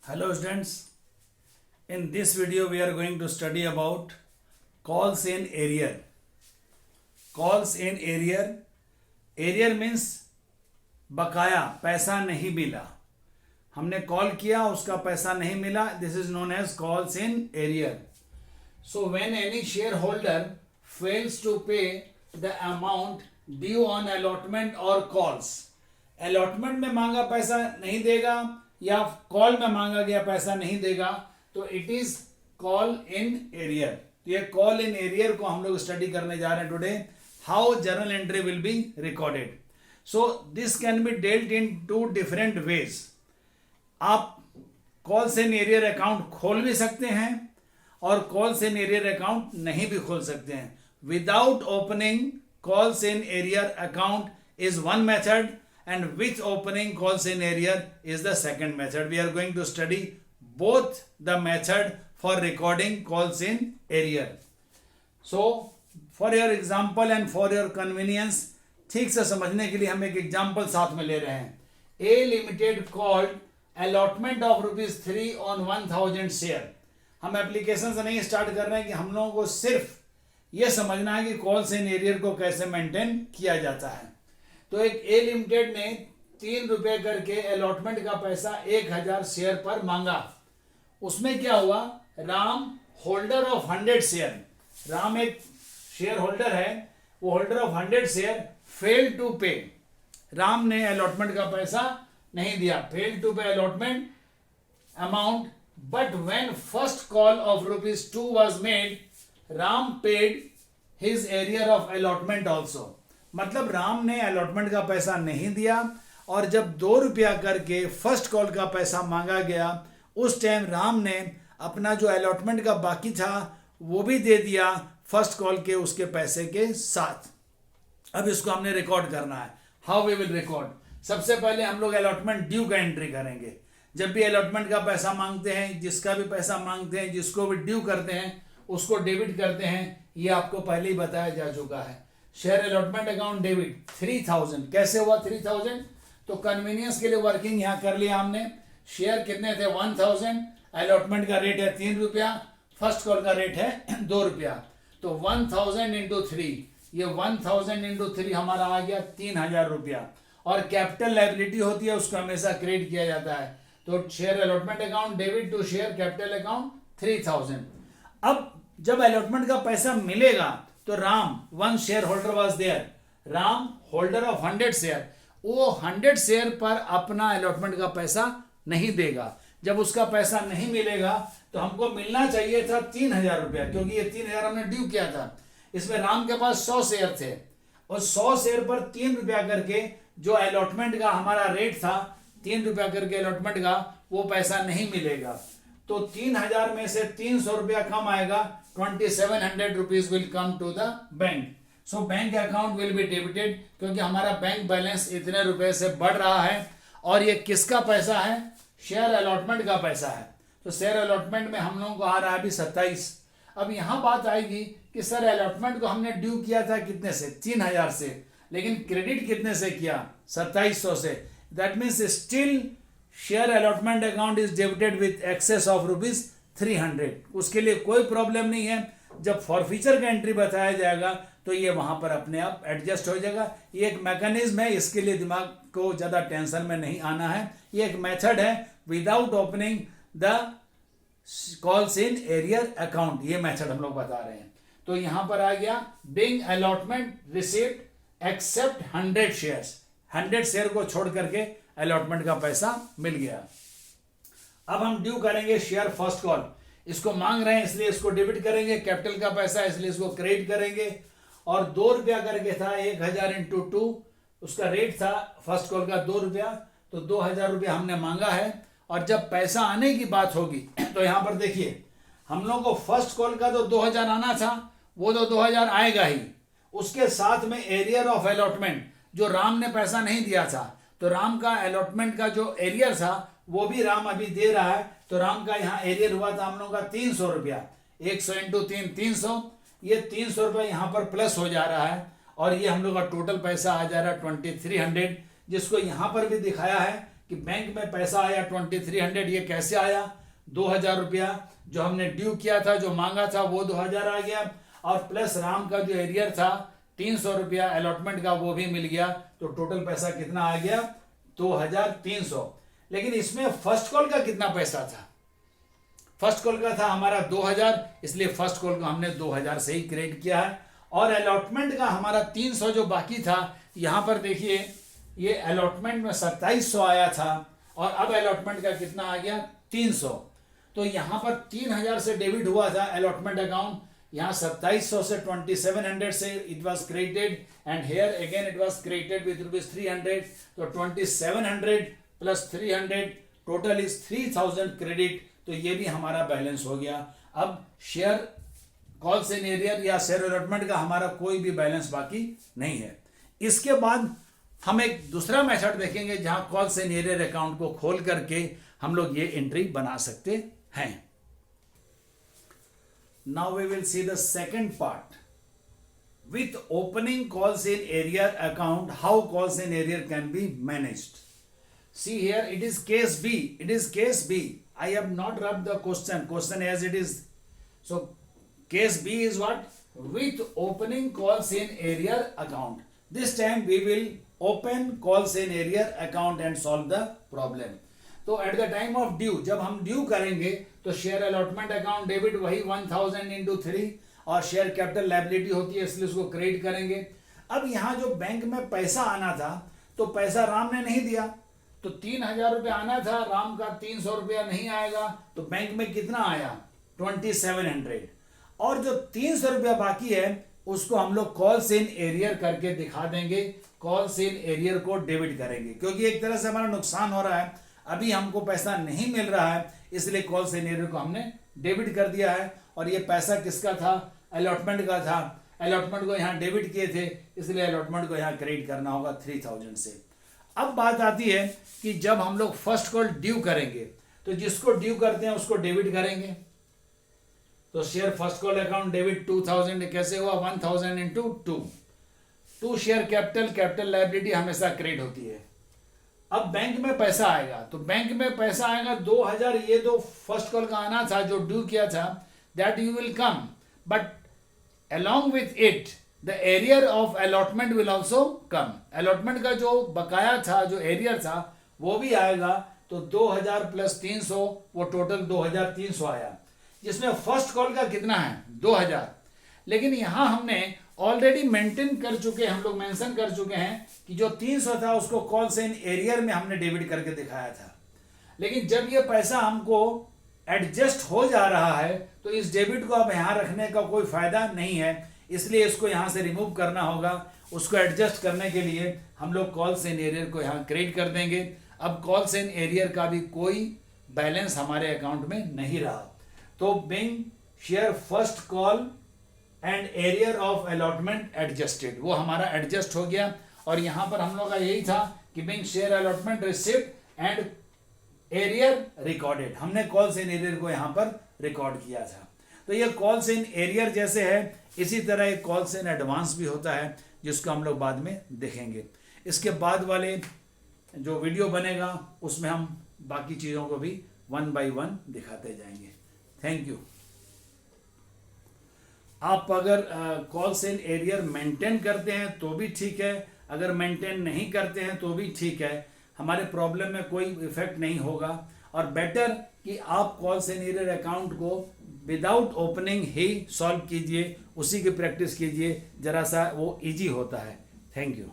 Hello students, in this video we are going to study about calls in arrear. Calls in arrear, arrear means बकाया, पैसा नहीं मिला. हमने call किया, उसका पैसा नहीं मिला. This is known as calls in arrear. So when any shareholder fails to pay the amount due on allotment or calls, allotment में मांगा पैसा नहीं देगा या कॉल में मांगा गया पैसा नहीं देगा, तो it is call in arrear. तो ये कॉल इन एरियर को हम लोग स्टडी करने जा रहे हैं today. How journal entry will be recorded. So this can be dealt in two different ways. आप कॉल्स इन एरियर अकाउंट खोल भी सकते हैं और कॉल्स इन एरियर अकाउंट नहीं भी खोल सकते हैं. Without opening calls in arrear account is one method, and with opening calls in arrear is the second method. We are going to study both the method for recording calls in arrear. So for your example and for your convenience, ठीक से समझने के लिए हम एक example साथ में ले रहे हैं. A Limited called allotment of ₹3 on 1000 share. हम एप्लीकेशन से नहीं स्टार्ट कर रहे हैं कि हम लोगों को सिर्फ ये समझना है कि कॉल्स इन एरियर को कैसे मेंटेन किया जाता है. तो एक ए लिमिटेड ने ₹3 करके अलॉटमेंट का पैसा 1000 शेयर पर मांगा. उसमें क्या हुआ, Ram holder of 100 share, Ram एक शेयर होल्डर है, वो holder of 100 share fail to pay. Ram ने अलॉटमेंट का पैसा नहीं दिया, fail to pay allotment amount. But when first call of ₹2 was made, Ram paid his arrear of allotment also. मतलब राम ने अलॉटमेंट का पैसा नहीं दिया और जब ₹2 करके फर्स्ट कॉल का पैसा मांगा गया, उस टाइम राम ने अपना जो अलॉटमेंट का बाकी था वो भी दे दिया फर्स्ट कॉल के उसके पैसे के साथ. अब इसको हमने रिकॉर्ड करना है. How we will record. सबसे पहले हम लोग अलॉटमेंट ड्यू का एंट्री करेंगे. जब भी अलॉटमेंट का पैसा मांगते हैं, जिसका भी पैसा मांगते हैं, जिसको भी ड्यू करते हैं, उसको डेबिट करते हैं. ये आपको पहले ही बताया जा चुका है. Share allotment account debit 3000. कैसे हुआ 3000? तो कन्वीनियंस के लिए वर्किंग यहां कर लिया हमने. शेयर कितने थे 1000, अलॉटमेंट का रेट है ₹3, फर्स्ट कॉल का रेट है ₹2. तो 1000 इंटू 3, ये 1000 इंटू 3 हमारा आ गया ₹3000. और कैपिटल लायबिलिटी होती है, उसको हमेशा क्रेडिट किया जाता है. तो share allotment account debit to share capital account 3000. अब जब अलॉटमेंट का पैसा मिलेगा तो Ram, one share holder was there, Ram holder of 100 share, वो 100 शेयर पर अपना अलॉटमेंट का पैसा नहीं देगा. जब उसका पैसा नहीं मिलेगा तो हमको मिलना चाहिए था ₹3000, क्योंकि ये 3000 हमने ड्यू किया था. इसमें राम के पास 100 शेयर थे और 100 शेयर पर ₹3 करके जो अलॉटमेंट का हमारा रेट था, ₹3 करके अलॉटमेंट का, वो पैसा नहीं मिलेगा. तो 3000 में से ₹300 कम आएगा. 2700 rupees will come to the bank. So bank account will be debited, क्योंकि हमारा बैंक बैलेंस इतने रुपए से बढ़ रहा है. और ये किसका पैसा है? शेयर अलॉटमेंट का पैसा है. तो शेयर अलॉटमेंट में हम लोगों को आ रहा है अभी 27. अब यहाँ बात आएगी कि सर अलॉटमेंट को हमने ड्यू किया था कितने से? 3000 से, लेकिन क्रेडिट कितने से किया? 2700 से. That means still share allotment account is debited with access of ₹300. उसके लिए कोई प्रॉब्लम नहीं है. जब फॉरफीचर का एंट्री बताया जाएगा तो ये वहां पर अपने आप एडजस्ट हो जाएगा. ये एक मैकेनिज्म है, इसके लिए दिमाग को ज्यादा टेंशन में नहीं आना है. ये एक मेथड है without opening the calls in arrear account. ये मेथड हम लोग बता रहे हैं. तो यहां पर आ गया being allotment received except 100 shares. 100 share को छोड़ करके अलॉटमेंट का पैसा मिल गया. अब हम ड्यू करेंगे शेयर फर्स्ट कॉल. इसको मांग रहे हैं इसलिए इसको डेबिट करेंगे. कैपिटल का पैसा है इसलिए इसको क्रेडिट करेंगे. और ₹2 करके था, 1000 इंटू 2 उसका रेट था फर्स्ट कॉल का ₹2. तो ₹2000 हमने मांगा है. और जब पैसा आने की बात होगी तो यहां पर देखिए, हम लोग को फर्स्ट कॉल का तो 2000 आना था, वो तो 2000 आएगा ही. उसके साथ में एरियर ऑफ अलॉटमेंट, जो राम ने पैसा नहीं दिया था, तो राम का अलॉटमेंट का जो एरियर था वो भी राम अभी दे रहा है. तो राम का यहाँ एरियर हुआ था हम लोग का ₹300. 100 इंटू 3 300. ये ₹300 यहाँ पर प्लस हो जा रहा है और ये हम लोग का टोटल पैसा आ जा रहा है 2300, जिसको यहाँ पर भी दिखाया है कि बैंक में पैसा आया 2300, ये कैसे आया? 2000 रुपया जो हमने ड्यू किया था, जो मांगा था, वो 2000 आ गया, और प्लस राम का जो एरियर था 300 रुपया अलॉटमेंट का, वो भी मिल गया। तो टोटल पैसा कितना आ गया? 2300। लेकिन इसमें फर्स्ट कॉल का कितना पैसा था? फर्स्ट कॉल का था हमारा 2000, इसलिए फर्स्ट कॉल को हमने 2000 से ही क्रेडिट किया है। और अलॉटमेंट का हमारा 300 जो बाकी था, यहां पर देखिए ये अलॉटमेंट में 2700 आया था, और अब अलॉटमेंट का कितना आ गया? 300। तो यहां पर 3000 से डेबिट हुआ था अलॉटमेंट अकाउंट, यहाँ 2700 से 2700 से it was credited, and here again it was credited with ₹300। तो 2700 प्लस 300 टोटल इज 3000 क्रेडिट। तो ये भी हमारा बैलेंस हो गया। अब शेयर कॉल्स इन एरियर या शेयर अलॉटमेंट का हमारा कोई भी बैलेंस बाकी नहीं है। इसके बाद हम एक दूसरा मेथड देखेंगे जहां कॉल्स इन एरियर अकाउंट को खोल करके हम लोग ये एंट्री बना सकते हैं। Now we will see the second part with opening calls in arrear account, how calls in arrear can be managed. See here, it is case B. It is case B. I have not rubbed the question as it is. So case B is what? With opening calls in arrear account. This time we will open calls in arrear account and solve the problem. तो at the time of due, जब हम due करेंगे तो share allotment account debit वही 1000 into 3, और share capital liability होती है, इसलिए उसको क्रेडिट करेंगे। अब यहाँ जो बैंक में पैसा आना था, तो पैसा राम ने नहीं दिया, तो 3000 रुपया आना था, राम का 300 रुपया नहीं आएगा, तो बैंक में कितना आया? 2700। और जो 300 रुपया बाकी है उसको हम लोग कॉल्स इन एरियर करके दिखा देंगे, कॉल्स इन एरियर को डेबिट करेंगे, क्योंकि एक तरह से हमारा नुकसान हो रहा है, अभी हमको पैसा नहीं मिल रहा है, इसलिए कॉल्स इन एरियर को हमने डेबिट कर दिया है। और ये पैसा किसका था? अलॉटमेंट का था। अलॉटमेंट को यहाँ डेबिट किए थे, इसलिए अलॉटमेंट को यहाँ क्रेडिट करना होगा 3000 से। अब बात आती है कि जब हम लोग फर्स्ट कॉल ड्यू करेंगे, तो जिसको ड्यू करते हैं उसको डेबिट करेंगे। तो share first call account debit 2000 कैसे हुआ? 1000 into 2 share capital, capital liability हमेशा क्रेडिट होती है। अब बैंक में पैसा आएगा, तो बैंक में पैसा आएगा 2000, ये तो फर्स्ट कॉल का आना था जो ड्यू किया था, that you will come, but along with it the arrear of allotment will also come. allotment का जो बकाया था, जो एरियर था, वो भी आएगा। तो 2000 प्लस 300, वो टोटल 2300 आया, जिसमें फर्स्ट कॉल का कितना है? 2000। लेकिन यहां हमने ऑलरेडी मेंटेन कर चुके, हम लोग मेंशन कर चुके हैं कि जो 300 था उसको कॉल्स इन एरियर में हमने डेबिट करके दिखाया था। लेकिन जब ये पैसा हमको एडजस्ट हो जा रहा है, तो इस डेबिट को अब यहां रखने का कोई फायदा नहीं है, इसलिए इसको यहां से रिमूव करना होगा। उसको एडजस्ट करने के लिए हम लोग कॉल्स इन एरियर को यहां क्रेडिट कर देंगे। अब कॉल्स इन एरियर का भी कोई बैलेंस हमारे अकाउंट में नहीं रहा। तो being share first call and arrear of allotment adjusted, वो हमारा एडजस्ट हो गया। और यहां पर हम लोग का यही था कि being share allotment receipt and arrear recorded, हमने कॉल्स इन एरियर को यहां पर रिकॉर्ड किया था। तो ये कॉल्स इन एरियर जैसे है, इसी तरह एक कॉल्स इन एडवांस भी होता है, जिसको हम लोग बाद में देखेंगे। इसके बाद वाले जो वीडियो बनेगा उसमें हम बाकी चीज़ों को भी 1 by 1 दिखाते जाएंगे। Thank you. आप अगर कॉल्स इन एरियर मेंटेन करते हैं तो भी ठीक है, अगर मेंटेन नहीं करते हैं तो भी ठीक है, हमारे प्रॉब्लम में कोई इफेक्ट नहीं होगा। और बेटर कि आप कॉल्स इन एरियर अकाउंट को विदाउट ओपनिंग ही सॉल्व कीजिए, उसी की प्रैक्टिस कीजिए, जरा सा वो इजी होता है। Thank you.